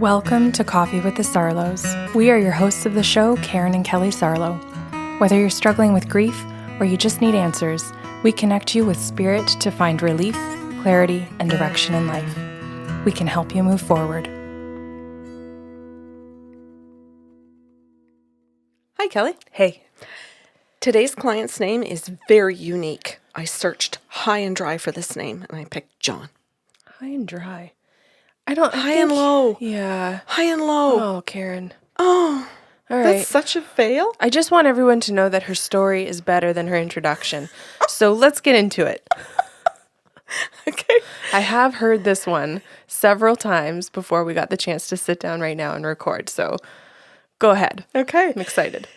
Welcome to Coffee with the Sarlos. We are your hosts of the show, Karen and Kelly Sarlo. Whether you're struggling with grief or you just need answers, we connect you with spirit to find relief, clarity, and direction in life. We can help you move forward. Hi, Kelly. Hey. Today's client's name is very unique. I searched high and dry for this name, and I picked John. High and dry. High and low. Yeah. High and low. Oh, Karen. Oh, all right. That's such a fail. I just want everyone to know that her story is better than her introduction. So let's get into it. Okay. I have heard this one several times before we got the chance to sit down right now and record. So go ahead. Okay. I'm excited.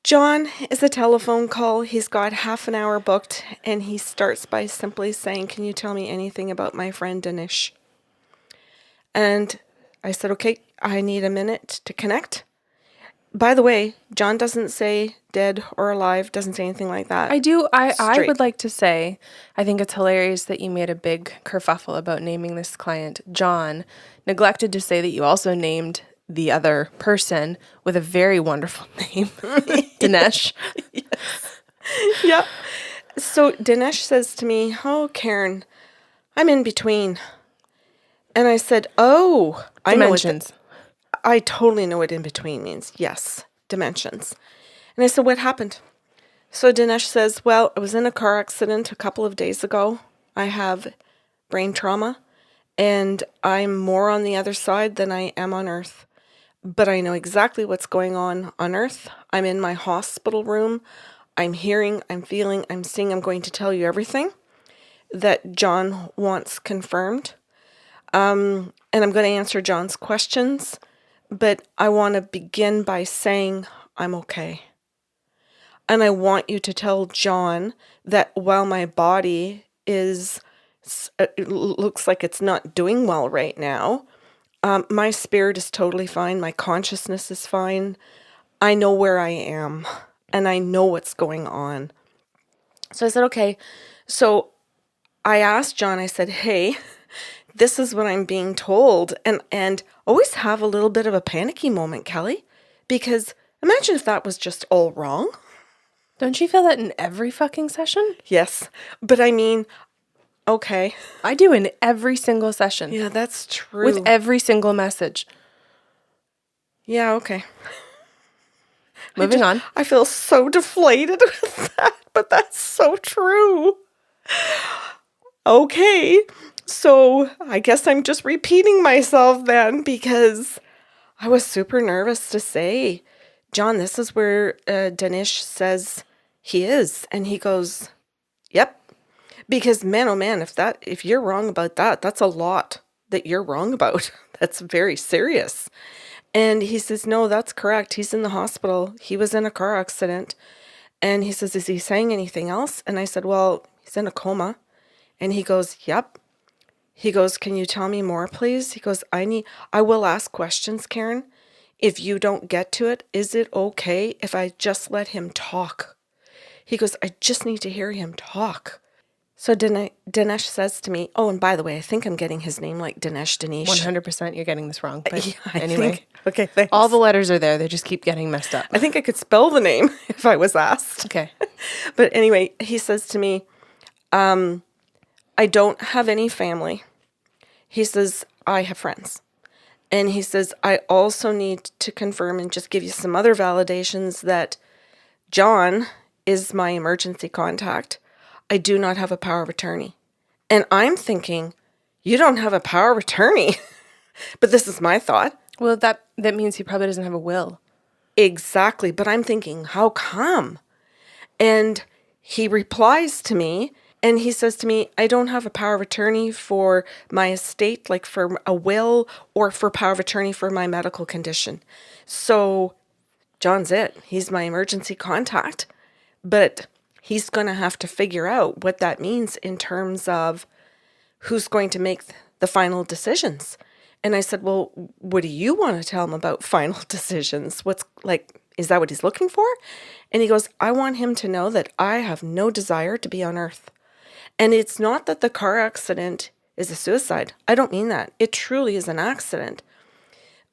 John is a telephone call. He's got half an hour booked, and he starts by simply saying, "Can you tell me anything about my friend Danish?" And I said, "Okay, I need a minute to connect." By the way, John doesn't say dead or alive, doesn't say anything like that. I would like to say, I think it's hilarious that you made a big kerfuffle about naming this client John, neglected to say that you also named the other person with a very wonderful name, Dinesh. Yes. Yeah. So Dinesh says to me, "Oh, Karen, I'm in between." And I said, "Oh, Dimensions. I totally know what in between means. Yes, dimensions." And I said, "What happened?" So Dinesh says, "Well, I was in a car accident a couple of days ago. I have brain trauma, and I'm more on the other side than I am on Earth. But I know exactly what's going on Earth. I'm in my hospital room. I'm hearing, I'm feeling, I'm seeing. I'm going to tell you everything that John wants confirmed. And I'm going to answer John's questions, but I want to begin by saying I'm okay. And I want you to tell John that while my body looks like it's not doing well right now, my spirit is totally fine. My consciousness is fine. I know where I am, and I know what's going on." So I said, "Okay." So I asked John, I said, "Hey, this is what I'm being told." And always have a little bit of a panicky moment, Kelly, because imagine if that was just all wrong. Don't you feel that in every fucking session? Yes. But I mean, okay. I do in every single session. Yeah, that's true. With every single message. Yeah, okay. Moving on. I feel so deflated with that, but that's so true. Okay. So I guess I'm just repeating myself then, because I was super nervous to say, "John, this is where Danish says he is." And he goes, "Yep." Because man, oh man, if you're wrong about that, that's a lot that you're wrong about. That's very serious. And he says, "No, that's correct. He's in the hospital. He was in a car accident." And he says, "Is he saying anything else?" And I said, "Well, he's in a coma." And he goes, "Yep." He goes, "Can you tell me more, please?" He goes, I will ask questions, Karen. If you don't get to it, is it okay if I just let him talk?" He goes, "I just need to hear him talk." So Dinesh says to me, oh, and by the way, I think I'm getting his name like Dinesh. 100% you're getting this wrong. But Yeah, anyway. Okay, thanks. All the letters are there. They just keep getting messed up. I think I could spell the name if I was asked. Okay. But anyway, he says to me, "I don't have any family." He says, "I have friends." And he says, "I also need to confirm and just give you some other validations that John is my emergency contact. I do not have a power of attorney." And I'm thinking, you don't have a power of attorney? But this is my thought. Well, that means he probably doesn't have a will. Exactly. But I'm thinking, how come? And he replies to me, and he says to me, "I don't have a power of attorney for my estate, like for a will, or for power of attorney for my medical condition." So John's it. He's my emergency contact. But he's going to have to figure out what that means in terms of who's going to make the final decisions. And I said, "Well, what do you want to tell him about final decisions? Is that what he's looking for?" And he goes, "I want him to know that I have no desire to be on Earth. And it's not that the car accident is a suicide. I don't mean that. It truly is an accident.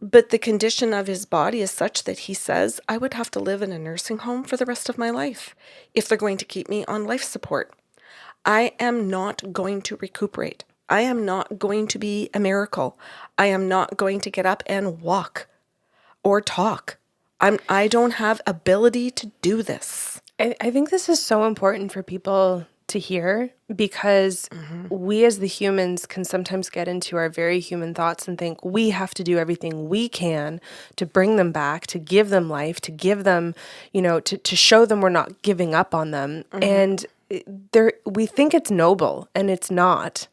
But the condition of his body is such that he says, I would have to live in a nursing home for the rest of my life if they're going to keep me on life support. I am not going to recuperate. I am not going to be a miracle. I am not going to get up and walk or talk. I don't have ability to do this. I think this is so important for people to hear because we as the humans can sometimes get into our very human thoughts and think we have to do everything we can to bring them back, to give them life, to give them, to show them we're not giving up on them. And we think it's noble, and it's not.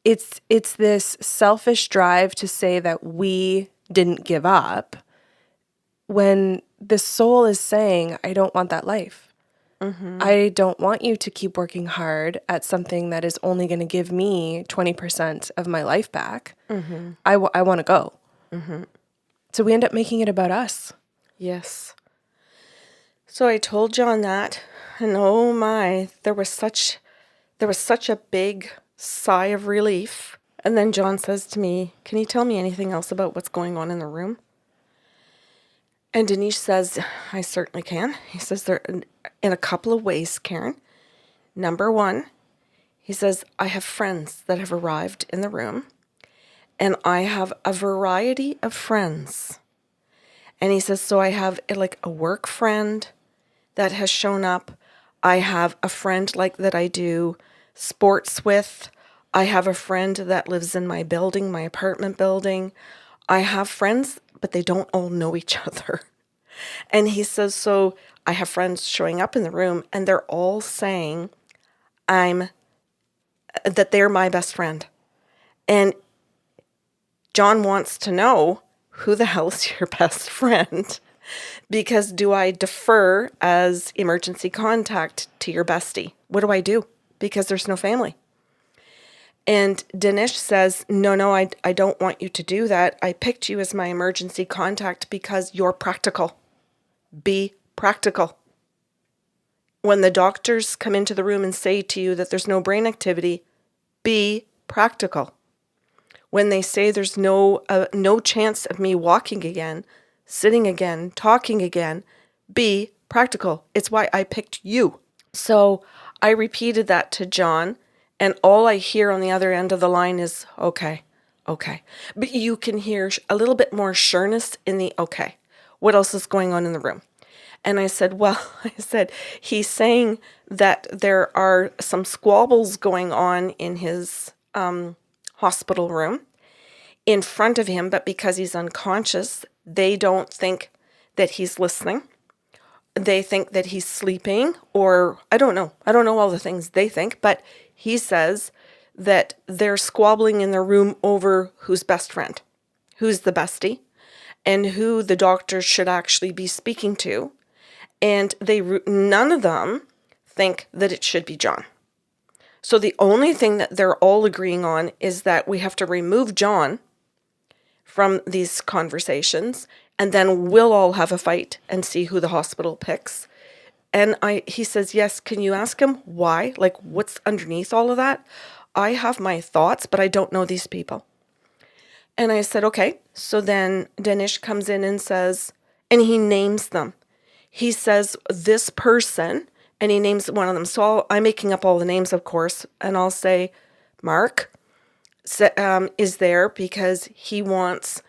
It's this selfish drive to say that we didn't give up when the soul is saying, I don't want that life. I don't want you to keep working hard at something that is only going to give me 20% of my life back. I want to go. So we end up making it about us. Yes. So I told John that, and oh my, there was such a big sigh of relief. And then John says to me, can you tell me anything else about what's going on in the room? And Denise says, I certainly can. He says, there in a couple of ways, Karen. Number one, he says, I have friends that have arrived in the room, and I have a variety of friends. And he says, so I have like a work friend that has shown up. I have a friend like that I do sports with. I have a friend that lives in my building, my apartment building. I have friends, but they don't all know each other. And he says, so I have friends showing up in the room, and they're all saying that they're my best friend. And John wants to know, who the hell is your best friend? Because do I defer as emergency contact to your bestie? What do I do? Because there's no family. And Dinesh says, no, I don't want you to do that. I picked you as my emergency contact because you're practical. Be practical. When the doctors come into the room and say to you that there's no brain activity, be practical. When they say there's no chance of me walking again, sitting again, talking again, be practical. It's why I picked you. So I repeated that to John, and all I hear on the other end of the line is, okay. But you can hear a little bit more sureness in the okay. What else is going on in the room? And I said, he's saying that there are some squabbles going on in his hospital room in front of him, but because he's unconscious, they don't think that he's listening. They think that he's sleeping, or I don't know all the things they think, but he says that they're squabbling in their room over who's best friend, who's the bestie, and who the doctors should actually be speaking to. And none of them think that it should be John. So the only thing that they're all agreeing on is that we have to remove John from these conversations, and then we'll all have a fight and see who the hospital picks. And he says, yes, can you ask him why? Like, what's underneath all of that? I have my thoughts, but I don't know these people. And I said, okay. So then Dinesh comes in and says, and he names them. He says, this person, and he names one of them. So I'm making up all the names, of course, and I'll say, Mark is there because he wants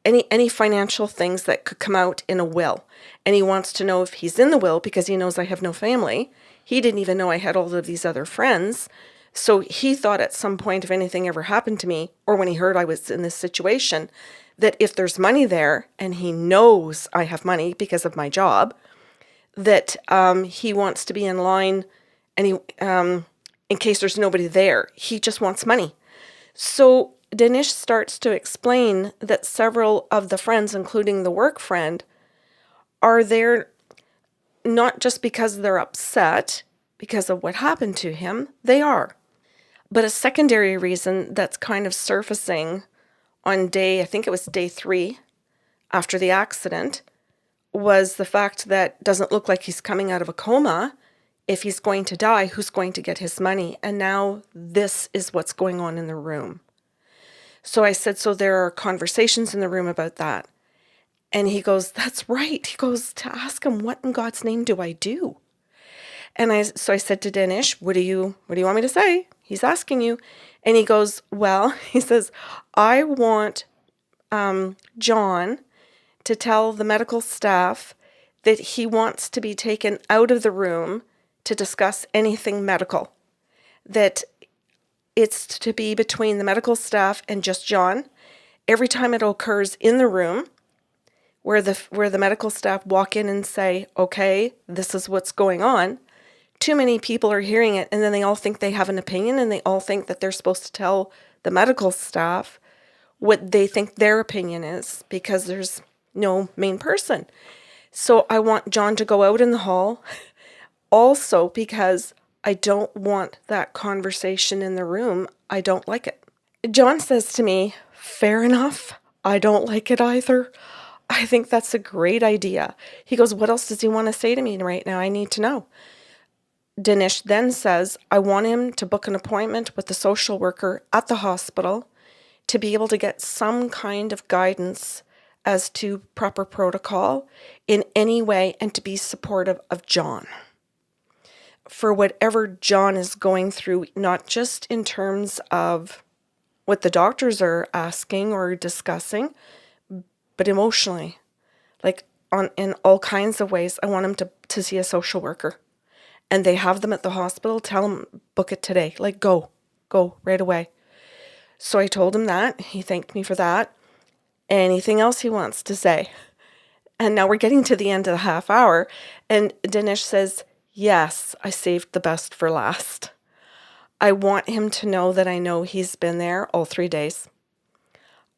any financial things that could come out in a will. And he wants to know if he's in the will because he knows I have no family. He didn't even know I had all of these other friends. So he thought at some point, if anything ever happened to me, or when he heard I was in this situation, that if there's money there and he knows I have money because of my job, that he wants to be in line, and he, in case there's nobody there, he just wants money. So Dinesh starts to explain that several of the friends, including the work friend, are there not just because they're upset because of what happened to him. They are. But a secondary reason that's kind of surfacing on I think it was day 3 after the accident, was the fact that doesn't look like he's coming out of a coma. If he's going to die, who's going to get his money? And now this is what's going on in the room. So I said, so there are conversations in the room about that. And he goes, that's right. He goes, to ask him, what in God's name do I do? And so I said to Dinesh, what do you want me to say? He's asking you. And he goes, well, he says, I want John to tell the medical staff that he wants to be taken out of the room to discuss anything medical, that it's to be between the medical staff and just John. Every time it occurs in the room where the medical staff walk in and say, okay, this is what's going on, too many people are hearing it, and then they all think they have an opinion, and they all think that they're supposed to tell the medical staff what they think their opinion is, because there's no main person. So I want John to go out in the hall, also because I don't want that conversation in the room. I don't like it. John says to me, fair enough. I don't like it either. I think that's a great idea. He goes, what else does he want to say to me right now? I need to know. Dinesh then says, I want him to book an appointment with the social worker at the hospital to be able to get some kind of guidance as to proper protocol in any way, and to be supportive of John for whatever John is going through, not just in terms of what the doctors are asking or discussing, but emotionally, like in all kinds of ways. I want him to see a social worker. And they have them at the hospital. Tell him, book it today. Like, go right away. So I told him that. He thanked me for that. Anything else he wants to say? And now we're getting to the end of the half hour. And Dinesh says, yes, I saved the best for last. I want him to know that I know he's been there all 3 days.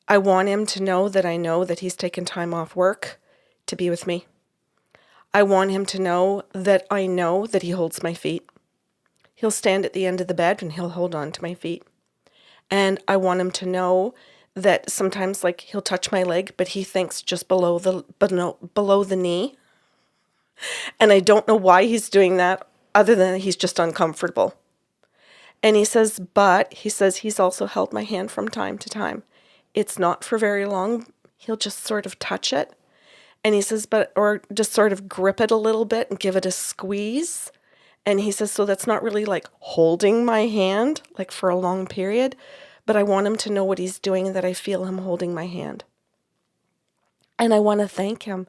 I want him to know that he's taken time off work to be with me. I want him to know that I know that he holds my feet. He'll stand at the end of the bed and he'll hold on to my feet. And I want him to know that sometimes, like, he'll touch my leg, but he thinks just below the knee. And I don't know why he's doing that, other than he's just uncomfortable. And he says he's also held my hand from time to time. It's not for very long. He'll just sort of touch it. And he says, or just sort of grip it a little bit and give it a squeeze. And he says, so that's not really like holding my hand, like for a long period, but I want him to know what he's doing and that I feel him holding my hand. And I want to thank him.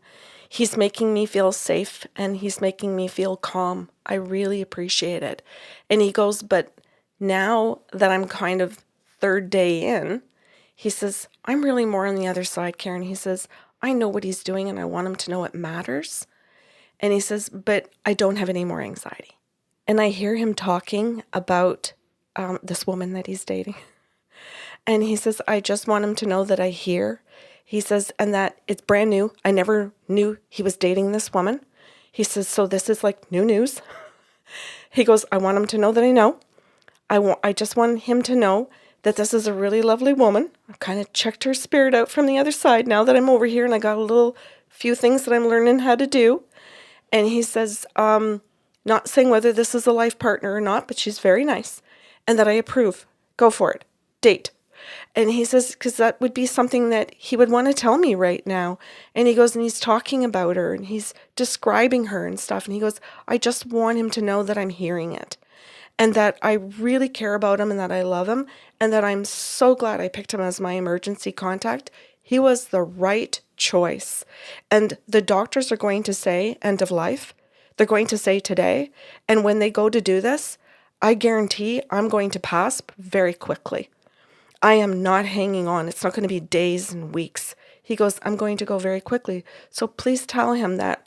He's making me feel safe and he's making me feel calm. I really appreciate it. And he goes, but now that I'm kind of third day in, he says, I'm really more on the other side, Karen. He says, I know what he's doing and I want him to know it matters. And he says, but I don't have any more anxiety. And I hear him talking about this woman that he's dating. And he says, I just want him to know that I hear. He says, and that it's brand new. I never knew he was dating this woman. He says, so this is like new news. He goes, I want him to know that I know. I just want him to know that this is a really lovely woman. I've kind of checked her spirit out from the other side now that I'm over here and I got a few things that I'm learning how to do. And he says, not saying whether this is a life partner or not, but she's very nice and that I approve. Go for it. Date. And he says, because that would be something that he would want to tell me right now. And he goes, and he's talking about her and he's describing her and stuff. And he goes, I just want him to know that I'm hearing it. And that I really care about him and that I love him and that I'm so glad I picked him as my emergency contact. He was the right choice. And the doctors are going to say end of life. They're going to say today. And when they go to do this, I guarantee I'm going to pass very quickly. I am not hanging on. It's not going to be days and weeks. He goes, I'm going to go very quickly. So please tell him that,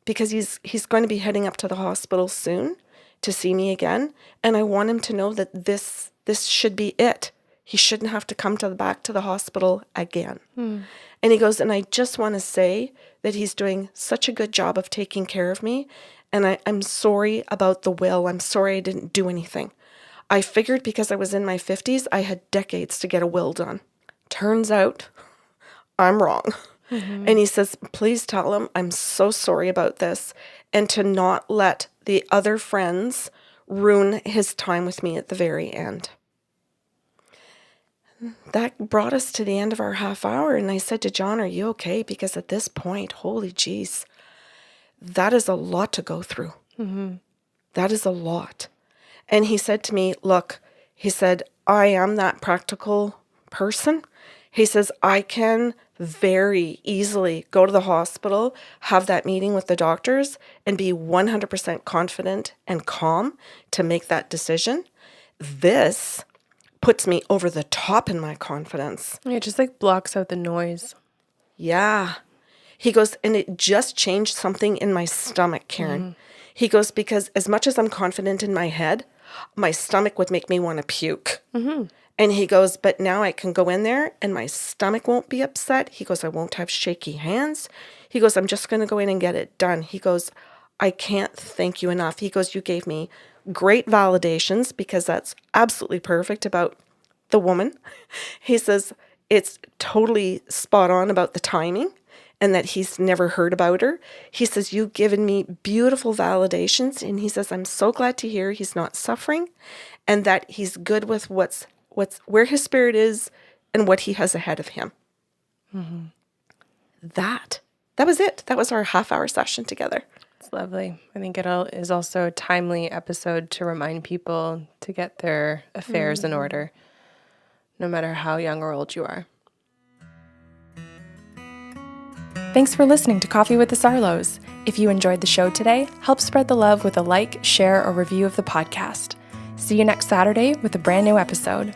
because he's going to be heading up to the hospital soon to see me again. And I want him to know that this should be it. He shouldn't have to come back to the hospital again. And he goes, and I just want to say that he's doing such a good job of taking care of me. And I'm sorry about the will. I'm sorry I didn't do anything. I figured because I was in my 50s, I had decades to get a will done. Turns out I'm wrong. Mm-hmm. And he says, please tell him I'm so sorry about this and to not let the other friends ruin his time with me at the very end. that brought us to the end of our half hour. And I said to John, are you okay? Because at this point, holy geez, that is a lot to go through. That is a lot. And he said to me, look, he said, I am that practical person. He says, I can very easily go to the hospital, have that meeting with the doctors, and be 100% confident and calm to make that decision. This puts me over the top in my confidence. Yeah, it just like blocks out the noise. Yeah. He goes, and it just changed something in my stomach, Karen. He goes, because as much as I'm confident in my head, my stomach would make me want to puke. And he goes, but now I can go in there and my stomach won't be upset. He goes, I won't have shaky hands. He goes, I'm just going to go in and get it done. He goes, I can't thank you enough. He goes, you gave me great validations, because that's absolutely perfect about the woman. He says, it's totally spot on about the timing, and that he's never heard about her. He says, you've given me beautiful validations. And he says, I'm so glad to hear he's not suffering, and that he's good with what's where his spirit is and what he has ahead of him. That was it. That was our half-hour session together. It's lovely. I think it is also a timely episode to remind people to get their affairs in order, no matter how young or old you are. Thanks for listening to Coffee with the Sarlos. If you enjoyed the show today, help spread the love with a like, share, or review of the podcast. See you next Saturday with a brand new episode.